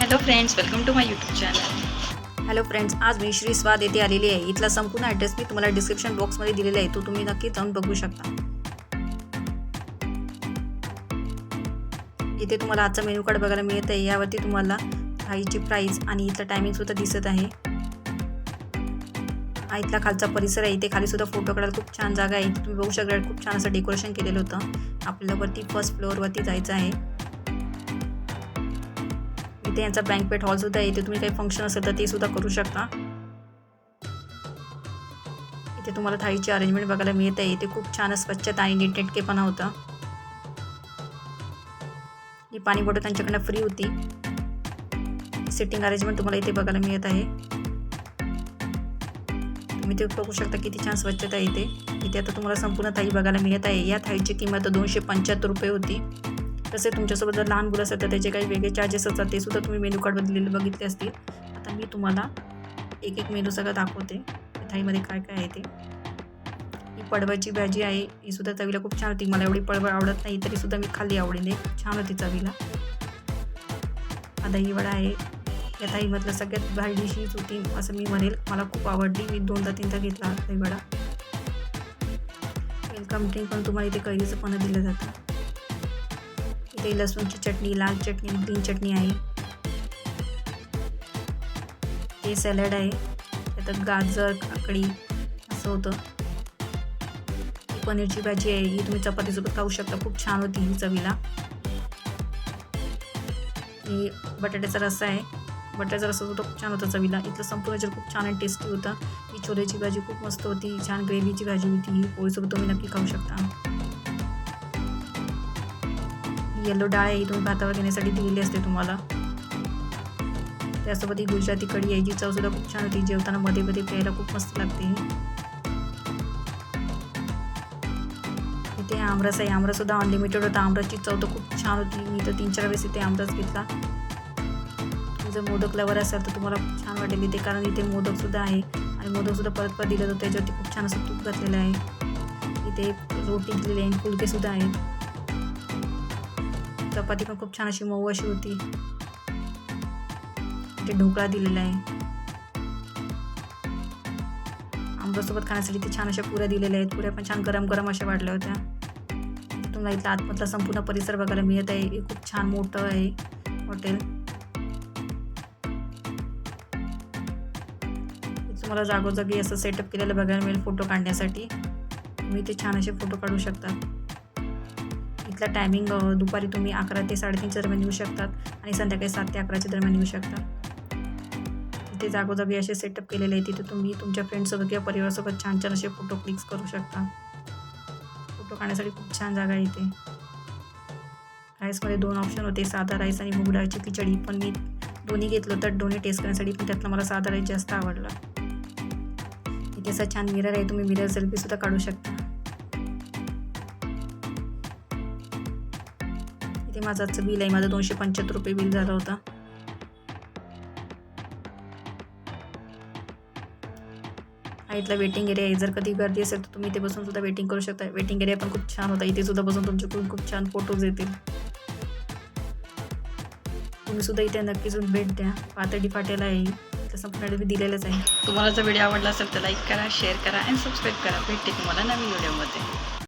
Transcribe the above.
Hello friends, welcome to my YouTube channel. Hello friends, आज मी श्री स्वाद येथे आलेली आहे. इथला संपूर्ण ॲड्रेस मी तुम्हाला डिस्क्रिप्शन बॉक्समध्ये दिलेला आहे, तो तुम्ही नक्की जाऊन बघू शकता. इथे तुम्हाला आजचा मेनू कार्ड बघायला मिळत आहे. यावरती तुम्हाला थाळीची प्राईस आणि इथला टायमिंग सुद्धा दिसत आहे. हा इथला खालचा परिसर आहे. इथे खाली सुद्धा फोटो काढायला खूप छान जागा आहे. तुम्ही बघू शकता खूप छान असं डेकोरेशन केलेलं होतं. आपल्याला वरती फर्स्ट फ्लोअरवरती जायचं आहे. इथे यांचा बँकवेट हॉल सुद्धा आहे. इथे तुम्ही काही फंक्शन असेल तर ते सुद्धा करू शकता. इथे तुम्हाला थाळीची अरेंजमेंट बघायला मिळत आहे. इथे खूप छान स्वच्छता आणि नीटनेटकेपणा होता. ही पाणी बॉटल त्यांच्याकडनं फ्री होती. सिटिंग अरेंजमेंट तुम्हाला इथे बघायला मिळत आहे. तुम्ही ते बघू शकता किती छान स्वच्छता आहे इथे. इथे आता तुम्हाला संपूर्ण थाळी बघायला मिळत आहे. या थाळीची किंमत 275 रुपये होती. तसे तुमच्यासोबत जर लहान मुलं असेल तर त्याचे काही वेगळे चार्जेस असतात, ते सुद्धा तुम्ही मेनू कार्डमध्ये बघितले असतील. आता मी तुम्हाला एक मेनू सगळं दाखवते थाळीमध्ये काय काय आहे ते. ही पडवळची भाजी आहे. ही सुद्धा चवीला खूप छान होती. मला एवढी पडवळ आवडत नाही, तरी सुद्धा मी खाल्ली आवडीने. खूप छान होती चवीला. हा दही वडा आहे. या थाळीमधलं सगळ्यात भारी डिश हीच होती असं मी म्हणेल. मला खूप आवडली. मी 2दा-3दा घेतला दही वडा. वेलकम ड्रिंक पण तुम्हाला इथे कैरीचं पण दिलं जातं. इथे लसूणची चटणी, लाल चटणी, ग्रीन चटणी आहे. हे सॅलड आहे. त्यात गाजर, काकडी असं होतं. ही पनीरची भाजी आहे. ही तुम्ही चपातीसोबत खाऊ शकता. खूप छान होती ही चवीला. ही बटाट्याचा रस्सा आहे. बटाट्याचा रस्सा सुद्धा खूप छान होता चवीला. इथलं संपूर्ण जर खूप छान आणि टेस्टी होतं. ही छोलेची भाजी खूप मस्त होती. छान ग्रेव्हीची भाजी होती. ही पोळीसोबत तुम्ही नक्की खाऊ शकता. येलो डाळ आहे. ही तुम्ही भातावर घेण्यासाठी दिलेली असते तुम्हाला. त्यासोबत ही गुजराती कढी आहे. जी चवसुद्धा खूप छान होती. जेवताना मध्ये मध्ये प्यायला खूप मस्त लागते. इथे आमरस आहे. आमरससुद्धा अनलिमिटेड होता. आमरसची चव तर खूप छान होती. मी तर 3-4 वेळेस इथे आमरस घेतला. तुम्ही जर मोदक लवर असाल तर तुम्हाला खूप छान वाटेल इथे, कारण इथे मोदकसुद्धा आहे. आणि मोदकसुद्धा परत दिलं जातं. त्याच्यावरती खूप छान असं तूप घातलेलं आहे. इथे रोटी दिलेली आहे. फुलकेसुद्धा आहेत. चपाती पण खूप छान अशी मऊ अशी होती. इथे ढोकळा दिलेला आहे. आंब्यासोबत खाण्यासाठी ते छान अशा पुऱ्या दिलेल्या आहेत. पुऱ्या पण छान गरम गरम अशा वाढल्या होत्या. तुम्हाला इथला आतमधला संपूर्ण परिसर बघायला मिळत आहे. हे खूप छान मोठं आहे हॉटेल. तुम्हाला जागोजागी असं सेटअप केलेलं बघायला मिळेल फोटो काढण्यासाठी. तुम्ही ते छान असे फोटो काढू शकता. इथला टायमिंग दुपारी तुम्ही 11 ते 3:30च्या दरम्यान येऊ शकतात आणि संध्याकाळी 7 ते 11च्या दरम्यान येऊ शकतात. इथे जागोजागी असे सेटअप केलेले आहे. तिथे तुम्ही तुमच्या फ्रेंड्ससोबत किंवा परिवारासोबत छान छान असे फोटो क्लिक्स करू शकता. फोटो काढण्यासाठी खूप छान जागा आहे इथे. राईसमध्ये 2 ऑप्शन होते, साधा राईस आणि मूग डाळची खिचडी. पण मी दोन्ही घेतलं तर दोन्ही टेस्ट करण्यासाठी, पण त्यातला मला साधा राईस जास्त आवडला. इथे असं छान मिरर आहे. तुम्ही मिरर सेल्फीसुद्धा काढू शकता. इथे माझं आजचं बिल आहे. माझं 275 रुपये बिल झालं होतं. हा इथला वेटिंग एरिया आहे. जर कधी गर्दी असेल तर तुम्ही इथे बसून सुद्धा वेटिंग करू शकता. वेटिंग एरिया पण खूप छान होता. इथे सुद्धा बसून तुमचे खूप छान फोटोज येतील. तुम्ही सुद्धा इथे नक्कीच भेट द्या. पातळी फाट्याला आहे. तसं पण मी दिलेलंच आहे. तुम्हाला जर व्हिडिओ आवडला असेल तर लाईक करा, शेअर करा आणि सबस्क्राईब करा. भेटते तुम्हाला नवीन व्हिडिओमध्ये.